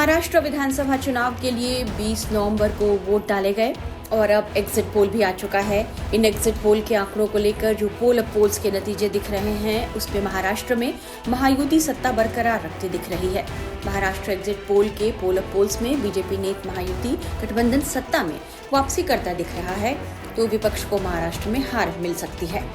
महाराष्ट्र विधानसभा चुनाव के लिए 20 नवंबर को वोट डाले गए और अब एग्जिट पोल भी आ चुका है। इन एग्जिट पोल के आंकड़ों को लेकर जो पोल पोल्स के नतीजे दिख रहे हैं उसमें महाराष्ट्र में महायुति सत्ता बरकरार रखती दिख रही है। महाराष्ट्र एग्जिट पोल के पोल पोल्स में बीजेपी नेत महायुति गठबंधन सत्ता में वापसी करता दिख रहा है, तो विपक्ष को महाराष्ट्र में हार मिल सकती है।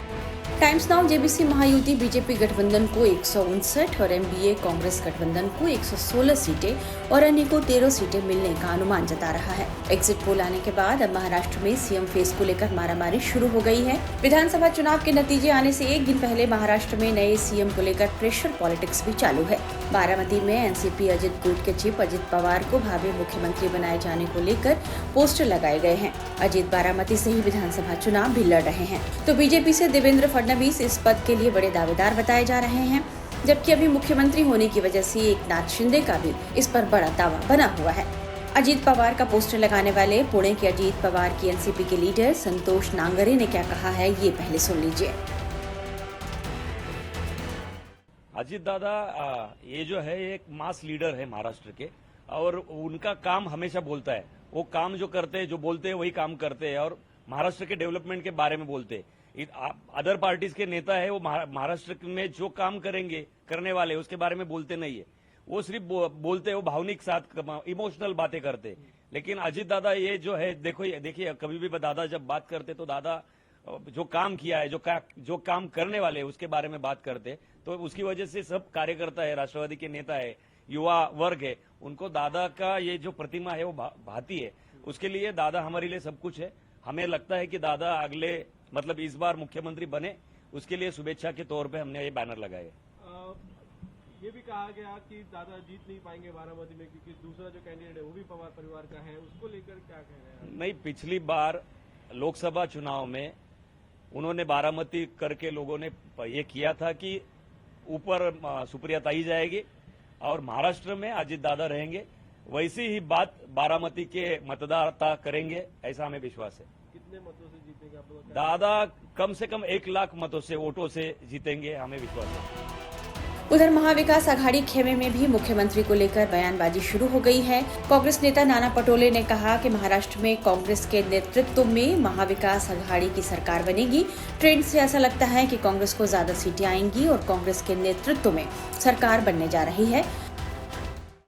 Times now JBC Mahayuti BJP गठबंधन को 159 और एमबीए कांग्रेस गठबंधन को 116 सीटें और अन्य को 13 सीटें मिलने का अनुमान जता रहा है। एग्जिट पोल आने के बाद अब महाराष्ट्र में सीएम फेस को लेकर मारामारी शुरू हो गई है। विधानसभा चुनाव के नतीजे आने से एक दिन पहले महाराष्ट्र में नए सीएम को लेकर प्रेशर पॉलिटिक्स भी चालू है। बारामती में एनसीपी अजित गुट के चीफ अजित पवार को भावी मुख्यमंत्री बनाए जाने को लेकर पोस्टर लगाए गए हैं। अजित बारामती से ही विधानसभा चुनाव भी लड़ रहे हैं, तो बीजेपी से देवेंद्र फडणवीस इस पद के लिए बड़े दावेदार बताए जा रहे हैं, जबकि अभी मुख्यमंत्री होने की वजह से एकनाथ शिंदे का भी इस पर बड़ा दावा बना हुआ है। अजीत पवार का पोस्टर लगाने वाले पुणे के अजीत पवार की एनसीपी के लीडर संतोष नांगरे ने क्या कहा है, ये पहले सुन लीजिए। अजीत दादा ये जो है एक मास लीडर है महाराष्ट्र के, और उनका काम हमेशा बोलता है। वो काम जो करते हैं, जो बोलते हैं वही काम करते हैं, और महाराष्ट्र के डेवलपमेंट के बारे में बोलते हैं। अदर पार्टीज के नेता है वो महाराष्ट्र में जो काम करेंगे, करने वाले, उसके बारे में बोलते नहीं है। वो सिर्फ बोलते हैं, वो भावनिक साथ इमोशनल बातें करते हैं। लेकिन अजीत दादा ये जो है, देखिए कभी भी दादा जब बात करते तो दादा जो काम किया है, जो काम करने वाले हैं उसके बारे में बात करते, तो उसकी वजह से सब कार्यकर्ता है, राष्ट्रवादी के नेता है, युवा वर्ग है, उनको दादा का ये जो प्रतिमा है वो भाती है। उसके लिए दादा हमारे लिए सब कुछ है। हमें लगता है कि दादा अगले मतलब इस बार मुख्यमंत्री बने, उसके लिए शुभेच्छा के तौर पे हमने ये बैनर लगाए। ये भी कहा गया कि दादा जीत नहीं पाएंगे बारामती में, क्योंकि दूसरा जो कैंडिडेट है वो भी पवार परिवार का है। उसको लेकर क्या कह रहे हैं? नहीं, पिछली बार लोकसभा चुनाव में उन्होंने बारामती करके लोगों ने ये किया था कि ऊपर सुप्रिया ताई जाएगी और महाराष्ट्र में अजित दादा रहेंगे। वैसी ही बात बारामती के मतदाता करेंगे, ऐसा हमें विश्वास है। कितने मतों से जीतेंगे आप लोग? दादा कम से कम 1 लाख मतों से, वोटों से जीतेंगे, हमें विश्वास है। उधर महाविकास आघाड़ी खेमे में भी मुख्यमंत्री को लेकर बयानबाजी शुरू हो गई है। कांग्रेस नेता नाना पटोले ने कहा कि महाराष्ट्र में कांग्रेस के नेतृत्व में महाविकास आघाड़ी की सरकार बनेगी। ट्रेंड से ऐसा लगता है कि कांग्रेस को ज्यादा सीटें आएंगी और कांग्रेस के नेतृत्व में सरकार बनने जा रही है।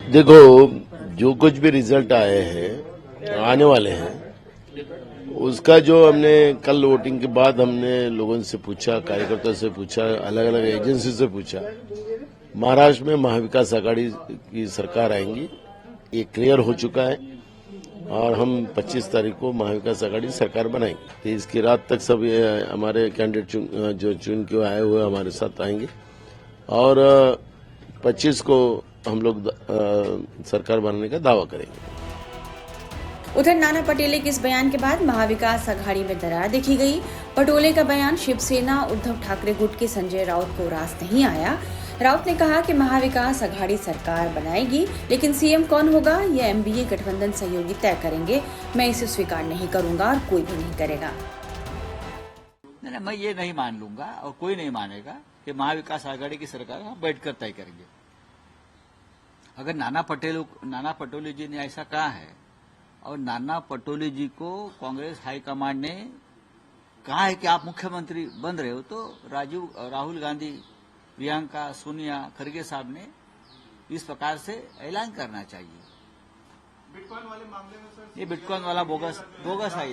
देखो, जो कुछ भी रिजल्ट आए हैं, आने वाले हैं, उसका जो हमने कल वोटिंग के बाद हमने लोगों से पूछा, कार्यकर्ताओं से पूछा, अलग अलग एजेंसी से पूछा, महाराष्ट्र में महाविकास आघाड़ी की सरकार आएंगी, ये क्लियर हो चुका है। और हम 25 तारीख को महाविकास आघाड़ी सरकार बनाएंगे। 23 की रात तक सब हमारे कैंडिडेट जो चुन के आए हुए हमारे साथ आएंगे और 25 को हम लोग सरकार बनाने का दावा करेंगे। उधर नाना पटोले के इस बयान के बाद महाविकास आघाड़ी में दरार देखी गई। पटोले का बयान शिवसेना उद्धव ठाकरे गुट के संजय राउत को रास नहीं आया। राउत ने कहा कि महाविकास आघाड़ी सरकार बनाएगी, लेकिन सीएम कौन होगा यह एमबीए गठबंधन सहयोगी तय करेंगे। मैं इसे स्वीकार नहीं करूंगा और कोई भी नहीं करेगा। नहीं, मैं ये नहीं मान लूंगा और कोई नहीं मानेगा कि महाविकास आघाड़ी की सरकार हम बैठकर तय करेंगे। अगर नाना पटोले जी ने ऐसा कहा है और नाना पटोले जी को कांग्रेस हाईकमांड ने कहा है कि आप मुख्यमंत्री बन रहे हो, तो राहुल गांधी, प्रियंका, सोनिया, खरगे साहब ने इस प्रकार से ऐलान करना चाहिए। बिटकॉइन वाले मामले में सर, ये बिटकॉइन वाला बोगस है।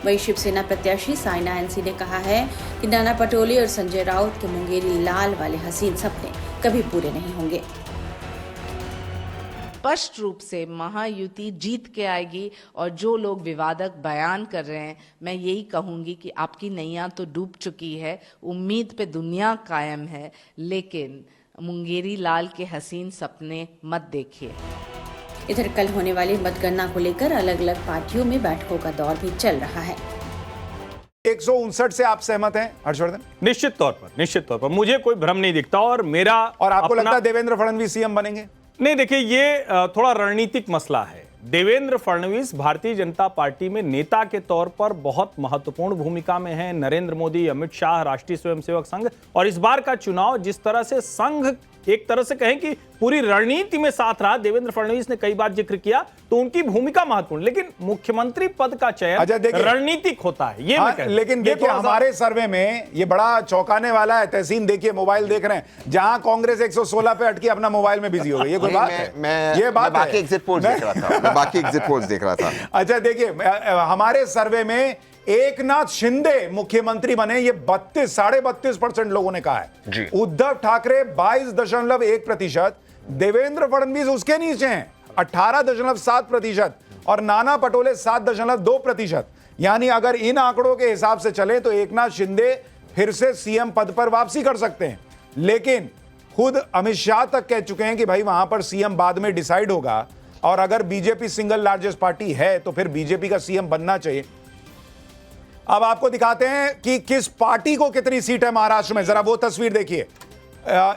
वही शिवसेना प्रत्याशी साइना एनसी ने कहा है कि नाना पटोले और संजय राउत के मुंगेरी लाल वाले हसीन सपने कभी पूरे नहीं होंगे। स्पष्ट रूप से महायुति जीत के आएगी और जो लोग विवादक बयान कर रहे हैं, मैं यही कहूंगी कि आपकी नैया तो डूब चुकी है, उम्मीद पे दुनिया कायम है, लेकिन मुंगेरी लाल के हसीन सपने मत देखिए। इधर कल होने वाली मतगणना को लेकर अलग अलग पार्टियों में बैठकों का दौर भी चल रहा है। 159 से आप सहमत हैं हर्षवर्धन? निश्चित तौर पर मुझे कोई भ्रम नहीं दिखता। और आपको लगता है देवेंद्र फडणवीस सीएम बनेंगे? नहीं, देखिए ये थोड़ा रणनीतिक मसला है। देवेंद्र फडणवीस भारतीय जनता पार्टी में नेता के तौर पर बहुत महत्वपूर्ण भूमिका में हैं। नरेंद्र मोदी, अमित शाह, राष्ट्रीय स्वयंसेवक संघ, और इस बार का चुनाव जिस तरह से संघ एक तरह से कहें कि पूरी रणनीति में साथ रहा। देवेंद्र फडणवीस ने कई बार जिक्र किया, तो उनकी भूमिका महत्वपूर्ण, लेकिन मुख्यमंत्री पद का चयन रणनीतिक होता है, ये मैं लेकिन देखिए हमारे सर्वे में ये बड़ा चौंकाने वाला है। तहसीन देखिए, मोबाइल देख रहे हैं, जहां कांग्रेस 116 पे अटकी अपना मोबाइल में बिजी हो गई। ये कोई बात है? ये बात बाकी एग्जिट पोल्स देख रहा था, मैं बाकी एग्जिट पोल्स देख रहा था। अच्छा देखिए, हमारे सर्वे में एकनाथ शिंदे मुख्यमंत्री बने, ये 32.5% लोगों ने कहा है। उद्धव ठाकरे 22.1%, देवेंद्र फडणवीस उसके नीचे हैं 18.7% और नाना पटोले 7.2%। यानी अगर इन आंकड़ों के हिसाब से चले तो एकनाथ शिंदे फिर से सीएम पद पर वापसी कर सकते हैं। लेकिन खुद अमित शाह तक कह चुके हैं कि भाई वहां पर सीएम बाद में डिसाइड होगा, और अगर बीजेपी सिंगल लार्जेस्ट पार्टी है तो फिर बीजेपी का सीएम बनना चाहिए। अब आपको दिखाते हैं कि किस पार्टी को कितनी सीट है महाराष्ट्र में, जरा वो तस्वीर देखिए।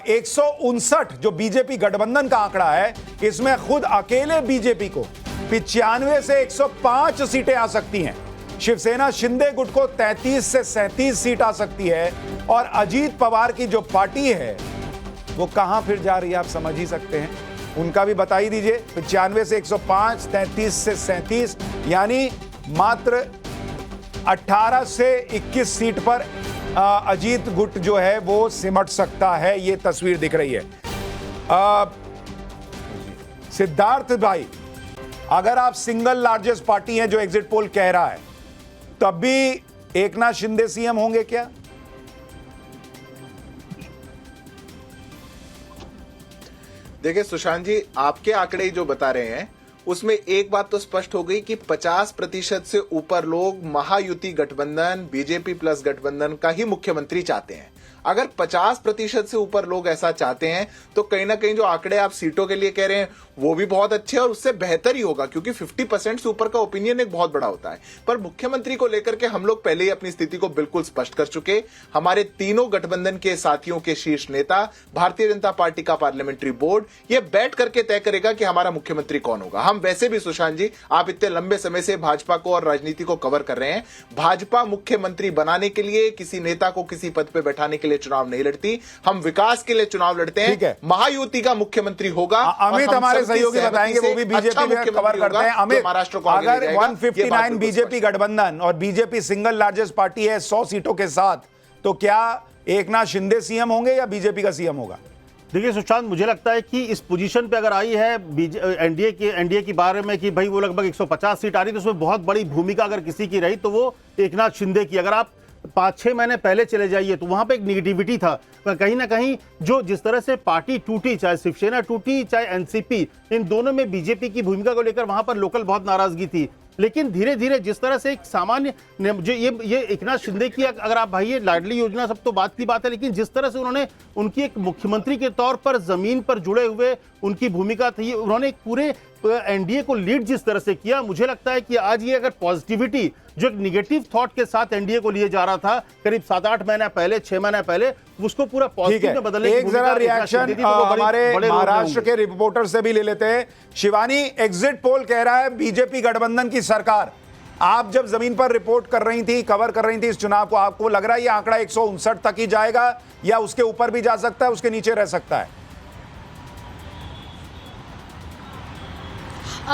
159 जो बीजेपी गठबंधन का आंकड़ा है, इसमें खुद अकेले बीजेपी को 95 से 105 सीटें आ सकती हैं। शिवसेना शिंदे गुट को 33 से 37 सीट आ सकती है, और अजीत पवार की जो पार्टी है वो कहां फिर जा रही है आप समझ ही सकते हैं। उनका भी बता ही दीजिए, 95 से 105, 33 से 37, यानी मात्र 18 से 21 सीट पर अजीत गुट जो है वो सिमट सकता है। ये तस्वीर दिख रही है। सिद्धार्थ भाई, अगर आप सिंगल लार्जेस्ट पार्टी हैं जो एग्जिट पोल कह रहा है, तब भी एकनाथ शिंदे सीएम होंगे क्या? देखिए सुशांत जी, आपके आंकड़े जो बता रहे हैं उसमें एक बात तो स्पष्ट हो गई कि 50% से ऊपर लोग महायुति गठबंधन, बीजेपी प्लस गठबंधन का ही मुख्यमंत्री चाहते हैं। अगर 50% से ऊपर लोग ऐसा चाहते हैं तो कहीं ना कहीं जो आंकड़े आप सीटों के लिए कह रहे हैं वो भी बहुत अच्छे और उससे बेहतर ही होगा, क्योंकि 50% से ऊपर का ओपिनियन एक बहुत बड़ा होता है। पर मुख्यमंत्री को लेकर के हम लोग पहले ही अपनी स्थिति को बिल्कुल स्पष्ट कर चुके। हमारे तीनों गठबंधन के साथियों के शीर्ष नेता, भारतीय जनता पार्टी का पार्लियामेंट्री बोर्ड, ये बैठ करके तय करेगा कि हमारा मुख्यमंत्री कौन होगा। हम वैसे भी सुशांत जी, आप इतने लंबे समय से भाजपा को और राजनीति को कवर कर रहे हैं। भाजपा मुख्यमंत्री बनाने के लिए किसी नेता को किसी पद पर बैठाने के लिए चुनाव नहीं लड़ती, हम विकास के लिए चुनाव लड़ते हैं। महायुति का मुख्यमंत्री होगा। अमित हमारे सहयोगी बताएंगे, वो भी बीजेपी में कवर करते हैं। अमित, अगर 159 बीजेपी गठबंधन और बीजेपी सिंगल लार्जेस्ट पार्टी है 100 सीटों के साथ, तो क्या एकनाथ शिंदे सीएम होंगे या बीजेपी का सीएम होगा? देखिए सुशांत, मुझे लगता है कि इस पोजीशन पे अगर आई है एनडीए के बारे में कि भाई वो लगभग 150 सीट आ रही, तो उसमें बहुत बड़ी भूमिका अगर किसी की रही तो वो एकनाथ शिंदे की। अगर आप 5-6 महीने पहले चले जाइए तो वहां पे एक निगेटिविटी था, कहीं ना कहीं जो जिस तरह से पार्टी टूटी, चाहे शिवसेना टूटी चाहे एनसीपी, इन दोनों में बीजेपी की भूमिका को लेकर वहां पर लोकल बहुत नाराजगी थी। लेकिन धीरे धीरे जिस तरह से एक सामान्य जो ये एकनाथ शिंदे की, अगर आप भाई ये लाडली योजना सब तो बात की बात है, लेकिन जिस तरह से उन्होंने उनकी एक मुख्यमंत्री के तौर पर जमीन पर जुड़े हुए उनकी भूमिका थी, उन्होंने एक पूरे एनडीए को लीड जिस तरह से किया, मुझे लगता है कि आज ये अगर पॉजिटिविटी जो एक निगेटिव थॉट के साथ एनडीए को लिए जा रहा था करीब 7-8 महीने पहले, 6 महीने पहले, उसको पूरा पॉजिटिव में बदलने की एक जरा रिएक्शन हमारे महाराष्ट्र के रिपोर्टर से भी ले लेते हैं। शिवानी, एग्जिट पोल कह रहा है बीजेपी गठबंधन की सरकार। आप जब जमीन पर रिपोर्ट कर रही थी, कवर कर रही थी इस चुनाव को, आपको लग रहा है ये आंकड़ा 159 तक ही जाएगा या उसके ऊपर भी जा सकता है, उसके नीचे रह सकता है?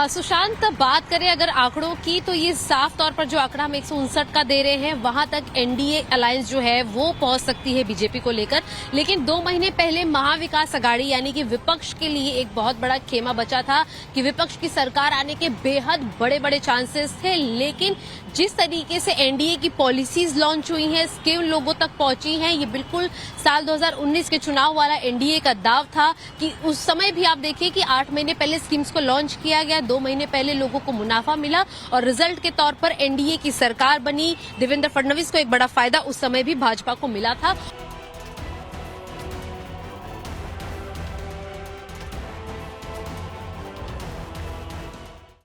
सुशांत, बात करें अगर आंकड़ों की तो ये साफ तौर पर जो आंकड़ा हम 159 का दे रहे हैं वहां तक एनडीए अलायंस जो है वो पहुंच सकती है बीजेपी को लेकर। लेकिन 2 महीने पहले महाविकास अघाड़ी यानी कि विपक्ष के लिए एक बहुत बड़ा खेमा बचा था कि विपक्ष की सरकार आने के बेहद बड़े बड़े चांसेस थे। लेकिन जिस तरीके से एनडीए की पॉलिसीज लॉन्च हुई हैं, स्कीम लोगों तक पहुंची हैं, ये बिल्कुल साल 2019 के चुनाव वाला एनडीए का दाव था कि उस समय भी आप देखिए कि 8 महीने पहले स्कीम्स को लॉन्च किया गया, 2 महीने पहले लोगों को मुनाफा मिला और रिजल्ट के तौर पर एनडीए की सरकार बनी। देवेंद्र फडणवीस को एक बड़ा फायदा उस समय भी भाजपा को मिला था।